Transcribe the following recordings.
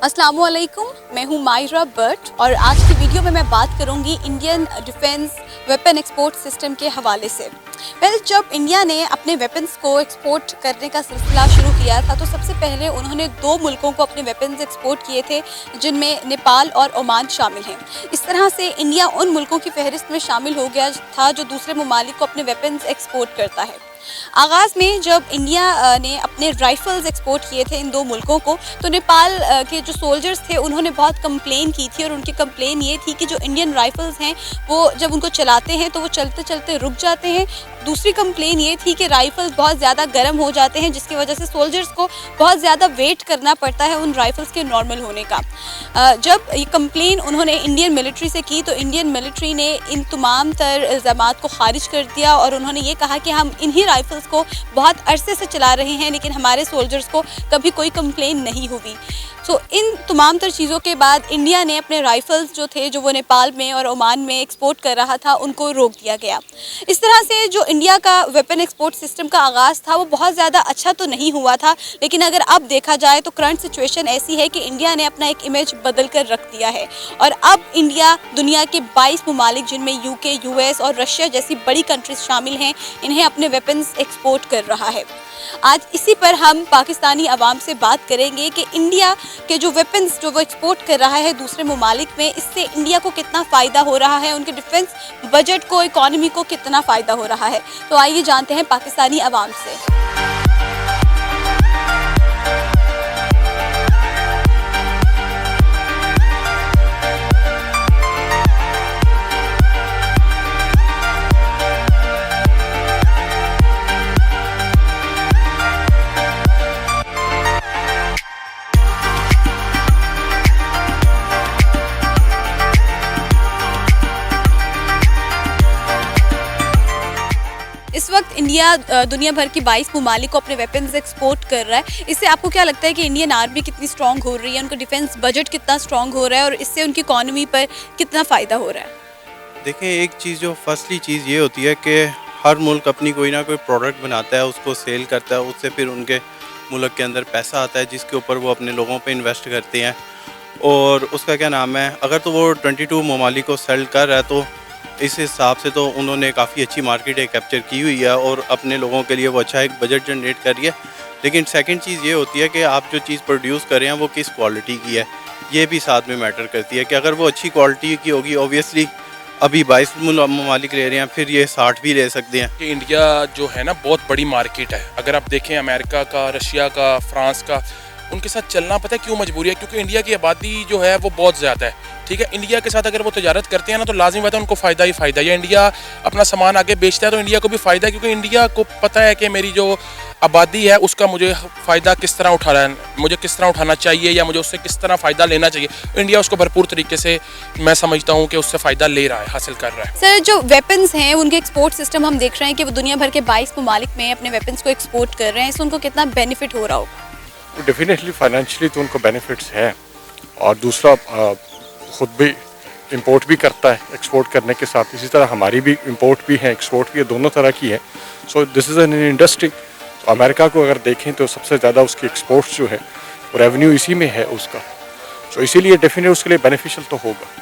अस्सलामुअलैकुम, मैं हूँ मायरा बट और आज की वीडियो में मैं बात करूँगी Indian defence weapon export system के हवाले से। जब इंडिया ने अपने वेपन्स को एक्सपोर्ट करने का सिलसिला शुरू किया था तो सबसे पहले उन्होंने दो मुल्कों को अपने वेपन्स एक्सपोर्ट किए थे, जिनमें नेपाल और ओमान शामिल हैं। इस तरह से इंडिया उन मुल्कों की फहरिस्त में शामिल हो गया था जो दूसरे ममालिक को अपने वेपन्स एक्सपोर्ट करता है। आगाज़ में जब इंडिया ने अपने राइफ़ल्स एक्सपोर्ट किए थे इन दो मुल्कों को, तो नेपाल के जो सोल्जर्स थे उन्होंने बहुत कंप्लेन की थी और उनकी कंप्लेन ये थी कि जो इंडियन राइफ़ल्स हैं वो जब उनको चलाते हैं तो वो चलते चलते रुक जाते हैं। दूसरी कंप्लेन ये थी कि राइफ़ल्स बहुत ज़्यादा गर्म हो जाते हैं, जिसकी वजह से सोल्जर्स को बहुत ज़्यादा वेट करना पड़ता है उन राइफ़ल्स के नॉर्मल होने का। जब ये कंप्लेन उन्होंने इंडियन मिलिट्री से की तो इंडियन मिलिट्री ने इन तमाम तर इल्ज़ामात को खारिज कर दिया और उन्होंने ये कहा कि हम इन्हीं राइफ़ल्स को बहुत अरसे से चला रहे हैं, लेकिन हमारे सोल्जर्स को कभी कोई कंप्लेन नहीं हुई। तो इन तमाम तर चीज़ों के बाद इंडिया ने अपने राइफ़ल्स जो थे, जो वो नेपाल में और ओमान में एक्सपोर्ट कर रहा था, उनको रोक दिया गया। इस तरह से जो इंडिया का वेपन एक्सपोर्ट सिस्टम का आगाज़ था वो बहुत ज़्यादा अच्छा तो नहीं हुआ था, लेकिन अगर अब देखा जाए तो करंट सिचुएशन ऐसी है कि इंडिया ने अपना एक इमेज बदल कर रख दिया है और अब इंडिया दुनिया के 22 ममालिक, जिनमें यूके, यूएस और रशिया जैसी बड़ी कंट्रीज शामिल हैं, इन्हें अपने वेपन्स एक्सपोर्ट कर रहा है। आज इसी पर हम पाकिस्तानी अवाम से बात करेंगे कि इंडिया के जो वेपन्स जो वो एक्सपोर्ट कर रहा है दूसरे ममालिक में, इससे इंडिया को कितना फ़ायदा हो रहा है, उनके डिफेंस बजट को, इकॉनमी को कितना फ़ायदा हो रहा है। तो आइए जानते हैं पाकिस्तानी अवाम से। इस वक्त इंडिया दुनिया भर की 22 ममालिक को अपने वेपन्स एक्सपोर्ट कर रहा है। इससे आपको क्या लगता है कि इंडियन आर्मी कितनी स्ट्रॉन्ग हो रही है, उनका डिफेंस बजट कितना स्ट्रॉन्ग हो रहा है और इससे उनकी इकॉनमी पर कितना फ़ायदा हो रहा है? देखें, एक चीज़ जो फर्स्टली चीज़ ये होती है कि हर मुल्क अपनी कोई ना कोई प्रोडक्ट बनाता है, उसको सेल करता है, उससे फिर उनके मुल्क के अंदर पैसा आता है जिसके ऊपर वो अपने लोगों पे इन्वेस्ट करते हैं। और उसका क्या नाम है, अगर तो वो 22 ममालिक को सेल कर रहा है तो इस हिसाब से तो उन्होंने काफ़ी अच्छी मार्केट कैप्चर की हुई है और अपने लोगों के लिए वो अच्छा एक बजट जनरेट कर रही है। लेकिन सेकंड चीज़ ये होती है कि आप जो चीज़ प्रोड्यूस कर रहे हैं वो किस क्वालिटी की है, ये भी साथ में मैटर करती है कि अगर वो अच्छी क्वालिटी की होगी, ऑब्वियसली अभी 22 ममालिक ले रहे हैं, फिर ये 60 भी ले सकते हैं। कि इंडिया जो है ना बहुत बड़ी मार्केट है। अगर आप देखें अमेरिका का, रशिया का, फ्रांस का, उनके साथ चलना पता है क्यों मजबूरी है? क्योंकि इंडिया की आबादी जो है वो बहुत ज़्यादा है। ठीक है, इंडिया के साथ अगर वो तजारत करते हैं ना तो लाजिम बात है उनको फ़ायदा ही फ़ायदा। या इंडिया अपना सामान आगे बेचता है तो इंडिया को भी फ़ायदा है, क्योंकि इंडिया को पता है कि मेरी जो आबादी है उसका मुझे फ़ायदा किस तरह उठाना है, मुझे किस तरह उठाना चाहिए या मुझे उससे किस तरह फ़ायदा लेना चाहिए। इंडिया उसको भरपूर तरीके से, मैं समझता हूँ कि उससे फ़ायदा ले रहा है, हासिल कर रहा है। सर, जो वेपन्स हैं उनके एक्सपोर्ट सिस्टम हम देख रहे हैं कि वो दुनिया भर के 22 ममालिक में अपने वेपन्स को एक्सपोर्ट कर रहे हैं, इससे उनको कितना बेनिफिट हो रहा होगा? डेफिनेटली फाइनेंशियली तो उनको बेनिफिट्स हैं और दूसरा ख़ुद भी इंपोर्ट भी करता है एक्सपोर्ट करने के साथ। इसी तरह हमारी भी इंपोर्ट भी है, एक्सपोर्ट भी है, दोनों तरह की है। So this is an industry. तो अमेरिका को अगर देखें तो सबसे ज़्यादा उसकी एक्सपोर्ट्स जो है वो रेवेन्यू इसी में है उसका। सो इसीलिए डेफिनेटली उसके लिए बेनिफिशियल तो होगा।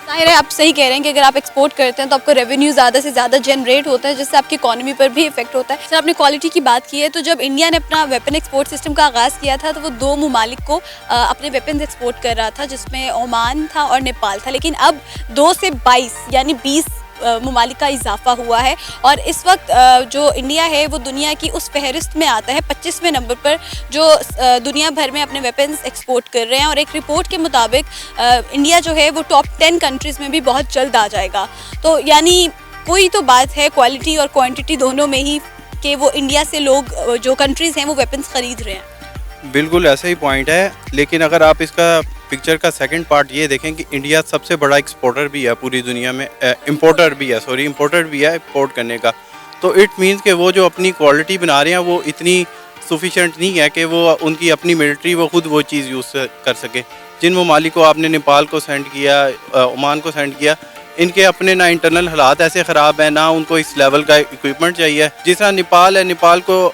जाहिर है, आप सही कह रहे हैं कि अगर आप एक्सपोर्ट करते हैं तो आपको रेवेन्यू ज़्यादा से ज़्यादा जनरेट होता है, जिससे आपकी इकॉनमी पर भी इफेक्ट होता है। सर, आपने क्वालिटी की बात की है, तो जब इंडिया ने अपना वेपन एक्सपोर्ट सिस्टम का आगाज़ किया था तो वो दो ममालिक को अपने वेपन्स एक्सपोर्ट कर रहा था, जिसमें ओमान था और नेपाल था। लेकिन अब 2 से 22 यानी 20 ममालिक का इजाफा हुआ है और इस वक्त जो इंडिया है वो दुनिया की उस फहरिस्त में आता है 25वें नंबर पर, जो दुनिया भर में अपने वेपन्स एक्सपोर्ट कर रहे हैं। और एक रिपोर्ट के मुताबिक इंडिया जो है वो टॉप 10 कंट्रीज़ में भी बहुत जल्द आ जाएगा। तो यानी कोई तो बात है क्वालिटी और क्वांटिटी दोनों में ही कि वो इंडिया से लोग, जो कंट्रीज़ हैं, वो वेपन्स ख़रीद रहे हैं। बिल्कुल ऐसा ही पॉइंट है, लेकिन अगर आप इसका पिक्चर का सेकंड पार्ट ये देखें कि इंडिया सबसे बड़ा एक्सपोर्टर भी है पूरी दुनिया में, इंपोर्टर भी है, इंपोर्टर भी है एक्सपोर्ट करने का। तो इट मीन्स कि वो जो अपनी क्वालिटी बना रहे हैं वो इतनी सफिशेंट नहीं है कि वो उनकी अपनी मिलिट्री वो खुद वो चीज़ यूज़ कर सके। जिन ममालिक को आपने नेपाल को सेंड किया, ओमान को सेंड किया, इनके अपने ना इंटरनल हालात ऐसे ख़राब हैं, ना उनको इस लेवल का इक्विपमेंट चाहिए। जिस तरह नेपाल है, नेपाल को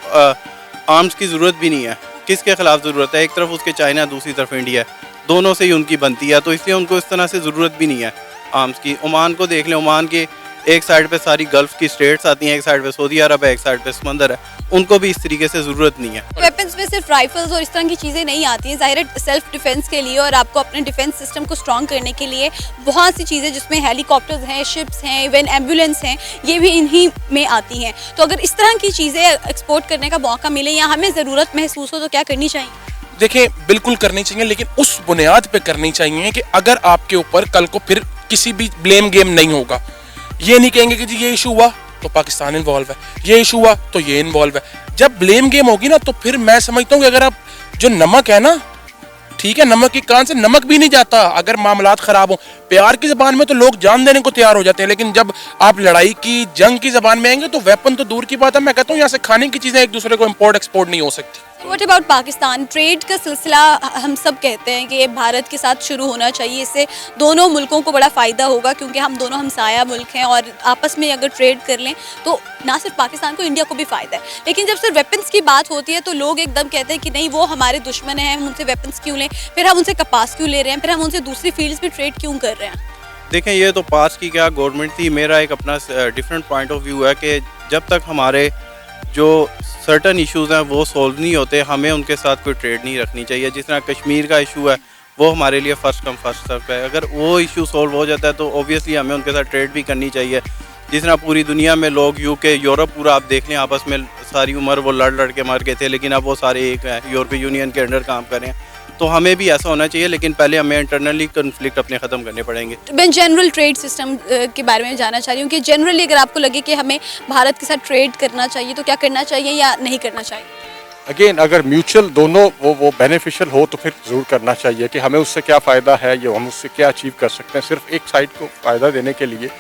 आर्म्स की ज़रूरत भी नहीं है, किसके ख़िलाफ़ ज़रूरत है? एक तरफ उसके चाइना, दूसरी तरफ इंडिया है। दोनों से ही उनकी बनती है, तो इसलिए उनको इस तरह से ज़रूरत भी नहीं है आर्म्स की। ओमान को देख लें, ओमान के एक साइड पे सारी गल्फ़ की स्टेट्स आती हैं, एक साइड पे सऊदी अरब है, एक साइड पे समंदर है, उनको भी इस तरीके से ज़रूरत नहीं है। वेपन्स में सिर्फ राइफल्स और इस तरह की चीज़ें नहीं आती हैं, ज़ाहिर है सेल्फ डिफेंस के लिए और आपको अपने डिफेंस सिस्टम को स्ट्रॉन्ग करने के लिए बहुत सी चीज़ें, जिसमें हेलीकॉप्टर्स हैं, शिप्स हैं, इवन एम्बुलेंस हैं, ये भी इन्हीं में आती हैं। तो अगर इस तरह की चीज़ें एक्सपोर्ट करने का मौका मिले या हमें ज़रूरत महसूस हो तो क्या करनी चाहिए? देखिए बिल्कुल करनी चाहिए, लेकिन उस बुनियाद पे करनी चाहिए कि अगर आपके ऊपर कल को फिर किसी भी ब्लेम गेम नहीं होगा। ये नहीं कहेंगे कि जी ये इशू हुआ तो पाकिस्तान इन्वॉल्व है, ये इशू हुआ तो ये इन्वॉल्व है। जब ब्लेम गेम होगी ना, तो फिर मैं समझता हूँ कि अगर आप जो नमक है ना, ठीक है, नमक की कान से नमक भी नहीं जाता अगर मामलात खराब हो। प्यार की जबान में तो लोग जान देने को तैयार हो जाते हैं, लेकिन जब आप लड़ाई की, जंग की जबान में आएंगे तो वेपन तो दूर की बात है। मैं कहता हूँ यहाँ से खाने की चीजें एक दूसरे को इम्पोर्ट एक्सपोर्ट नहीं हो सकती। What about Pakistan? ट्रेड का सिलसिला हम सब कहते हैं कि ये भारत के साथ शुरू होना चाहिए, इससे दोनों मुल्कों को बड़ा फ़ायदा होगा क्योंकि हम दोनों हमसाया मुल्क हैं और आपस में अगर ट्रेड कर लें तो ना सिर्फ पाकिस्तान को, इंडिया को भी फ़ायदा है। लेकिन जब सिर्फ वेपन्स की बात होती है तो लोग एकदम कहते हैं कि नहीं, वो हमारे दुश्मन हैं, हम उनसे वेपन्स क्यों लें, फिर हम उनसे कपास क्यों ले रहे हैं, फिर हम उनसे दूसरी फील्ड्स में ट्रेड क्यों कर रहे हैं? देखें, ये तो पास की क्या गवर्नमेंट थी, मेरा एक अपना डिफरेंट पॉइंट ऑफ व्यू है कि जब तक हमारे जो सर्टन इश्यूज़ हैं वो सॉल्व नहीं होते, हमें उनके साथ कोई ट्रेड नहीं रखनी चाहिए। जिस तरह कश्मीर का इशू है वो हमारे लिए फ़र्स्ट कम फर्स्ट सर्व है, अगर वो इशू सॉल्व हो जाता है तो ओबियसली हमें उनके साथ ट्रेड भी करनी चाहिए। जिस तरह पूरी दुनिया में लोग, यूके, यूरोप पूरा आप देख लें, आपस में सारी उम्र वो लड़ के मर गए थे, लेकिन अब वो सारे एक हैं, यूरोपीय यूनियन के अंडर काम कर रहे हैं। तो हमें भी ऐसा होना चाहिए, लेकिन पहले हमें इंटरनली कन्फ्लिक्ट अपने ख़त्म करने पड़ेंगे। मैं जनरल ट्रेड सिस्टम के बारे में जानना चाह रही हूँ कि जनरली अगर आपको लगे कि हमें भारत के साथ ट्रेड करना चाहिए तो क्या करना चाहिए या नहीं करना चाहिए? अगेन, अगर म्यूचुअल दोनों वो बेनिफिशियल हो तो फिर ज़रूर करना चाहिए कि हमें उससे क्या फ़ायदा है, ये हम उससे क्या अचीव कर सकते हैं। सिर्फ एक साइड को फ़ायदा देने के लिए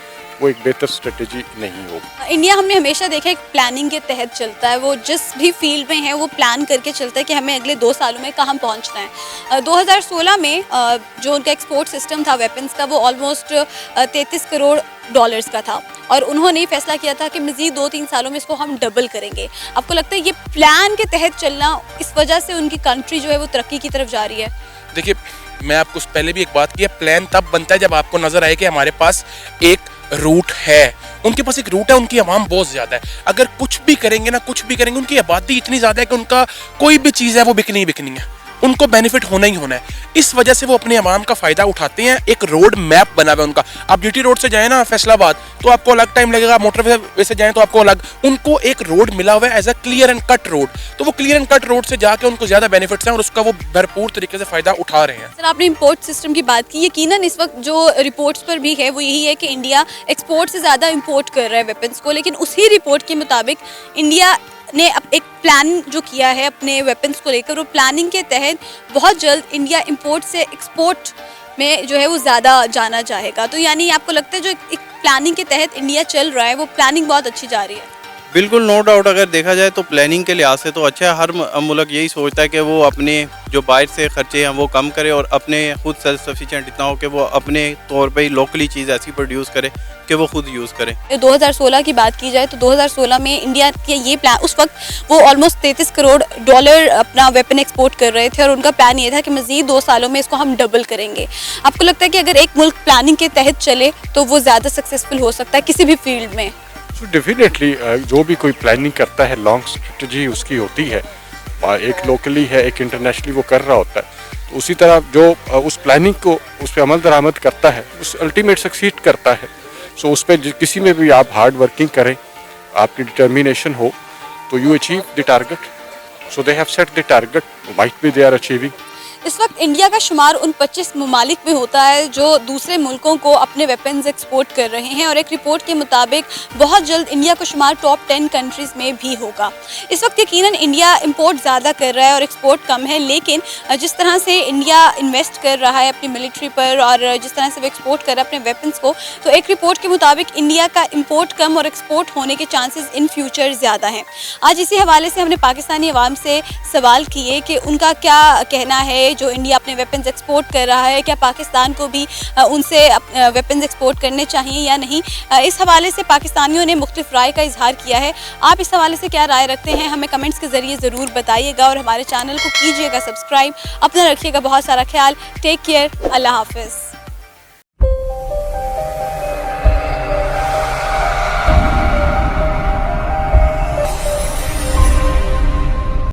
वो एक बेहतर स्ट्रेटेजी नहीं होगी। इंडिया, हमने हमेशा देखा है प्लानिंग के तहत चलता है, वो जिस भी फील्ड में है वो प्लान करके चलता है कि हमें अगले 2 सालों में कहाँ पहुँचना है। 2016 में जो उनका एक्सपोर्ट सिस्टम था वेपन्स का, वो ऑलमोस्ट 33 करोड़ डॉलर्स का था और उन्होंने ये फैसला किया था कि मज़ीद 2-3 सालों में इसको हम डबल करेंगे। आपको लगता है ये प्लान के तहत चलना, इस वजह से उनकी कंट्री जो है वो तरक्की की तरफ जा रही है? देखिए, मैं आपको पहले भी एक बात की, प्लान तब बनता है जब आपको नजर आए कि हमारे पास एक रूट है। उनके पास एक रूट है, उनकी आवाम बहुत ज्यादा है। अगर कुछ भी करेंगे ना, कुछ भी करेंगे, उनकी आबादी इतनी ज्यादा है कि उनका कोई भी चीज है वो बिकनी ही बिकनी है, उनको बेनिफिट होना ही होना है। इस वजह से वो अपने आवाम का फायदा उठाते हैं। एक रोड मैप बना हुआ है उनका। आप जीटी रोड से जाए ना फैसलाबाद तो आपको अलग टाइम लगेगा, मोटरवे से जाए तो आपको अलग। उनको एक रोड मिला हुआ है as a clear and cut road, तो वो क्लियर एंड कट रोड से जाके उनको ज्यादा बेनिफिट्स हैं और उसका वो भरपूर तरीके से फायदा उठा रहे हैं। सर, आपने इंपोर्ट सिस्टम की बात की, यकीनन इस वक्त जो रिपोर्ट्स पर भी है वो यही है कि इंडिया एक्सपोर्ट से ज़्यादा इंपोर्ट कर रहा है वेपन्स को, लेकिन उसी रिपोर्ट के मुताबिक इंडिया ने एक प्लान जो किया है अपने वेपन्स को लेकर, वो प्लानिंग के तहत बहुत जल्द इंडिया इंपोर्ट से एक्सपोर्ट में जो है वो ज़्यादा जाना चाहेगा। तो यानी आपको लगता है जो एक प्लानिंग के तहत इंडिया चल रहा है वो प्लानिंग बहुत अच्छी जा रही है? बिल्कुल, नो डाउट। अगर देखा जाए तो प्लानिंग के लिहाज से तो अच्छा है। हर मुल्क यही सोचता है कि वो अपने जो बाहर से खर्चे हैं वो कम करे और अपने खुद सेल्फ सफिशिएंट इतना हो कि वो अपने तौर पे ही लोकली चीज़ ऐसी प्रोड्यूस करे कि वो खुद यूज़ करे। 2016 की बात की जाए तो 2016 में इंडिया के ये प्लान, उस वक्त वो ऑलमोस्ट 33 करोड़ डॉलर अपना वेपन एक्सपोर्ट कर रहे थे और उनका प्लान ये था कि मज़ीद 2 सालों में इसको हम डबल करेंगे। आपको लगता है कि अगर एक मुल्क प्लानिंग के तहत चले तो वो ज़्यादा सक्सेसफुल हो सकता है किसी भी फील्ड में? सो डेफिनेटली जो भी कोई प्लानिंग करता है, लॉन्ग स्ट्रेटजी उसकी होती है। एक लोकली है, एक इंटरनेशनली वो कर रहा होता है। तो उसी तरह जो उस प्लानिंग को उस पर अमल दरामद करता है उस अल्टीमेट सक्सीड करता है। सो उस पर किसी में भी आप हार्ड वर्किंग करें, आपकी डिटर्मिनेशन हो, तो you achieve the target. So they have set the target, might be they are achieving. इस वक्त इंडिया का शुमार उन 25 ममालिक में होता है जो दूसरे मुल्कों को अपने वेपन्स एक्सपोर्ट कर रहे हैं और एक रिपोर्ट के मुताबिक बहुत जल्द इंडिया का शुमार टॉप 10 कंट्रीज़ में भी होगा। इस वक्त यकीनन इंडिया इंपोर्ट ज़्यादा कर रहा है और एक्सपोर्ट कम है, लेकिन जिस तरह से इंडिया इन्वेस्ट कर रहा है अपनी मिलिट्री पर और जिस तरह से वो एक्सपोर्ट कर रहा है अपने वेपन्स को, तो एक रिपोर्ट के मुताबिक इंडिया का इंपोर्ट कम और एक्सपोर्ट होने के चांसेस इन फ्यूचर ज़्यादा हैं। आज इसी हवाले से हमने पाकिस्तानी अवाम से सवाल किए कि उनका क्या कहना है जो इंडिया अपने वेपन्स एक्सपोर्ट कर रहा है, क्या पाकिस्तान को भी उनसे वेपन्स एक्सपोर्ट करने चाहिए या नहीं। इस हवाले से पाकिस्तानियों ने मुख्तलिफ राय का इजहार किया है। आप इस हवाले से क्या राय रखते हैं, हमें कमेंट्स के ज़रिए ज़रूर बताइएगा और हमारे चैनल को कीजिएगा सब्सक्राइब। अपना रखिएगा बहुत सारा ख्याल। Take care. अल्लाह हाफिज़।